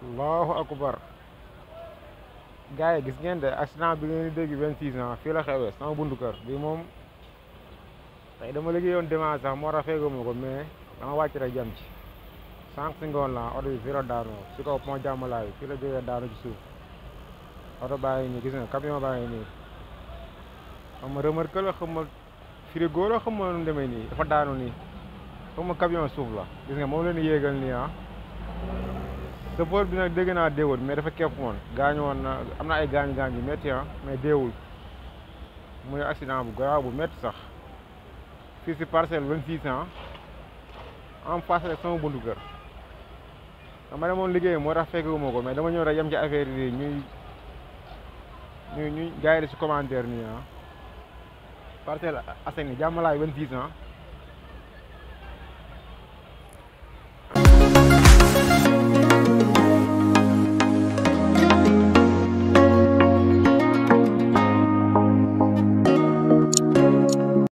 allahu akbar gars yi gis ngeen de accident bi ngeen di dégg 26 ans fii la xewee sama buntu kër bi moom tey dama liggéeyoon dimanche sax moo tax feeguma ko mais dama wàcc rek jam ci sànq si ngoon la oto bi fii la daanoo si kaw pont diamalay fii la jógee daanu ci suuf oto baa ngi nii gis nga camion baa ngi nii xam ma remorque la xam ma frigo la xam ma nu mu demee nii dafa daanu nii xam ma camion suuf la gis nga moom leen di yéegal nii ah chauffeur bi nag dégg naa déewul mais dafa kepp woon gaañu woon na am na ay gaañ-gaañ yu métti ah mais déewul muy accident bu garaaw bu métti sax fii si parcelle 26 ans en face rek sama buntu kër dama demoon liggéey moo tax fekkewuma ko mais dama ñëw rek yem ci affaire yi ñuy gars yi di si commentaire nii ah Parcelles Assainies Diamalaye 26 ans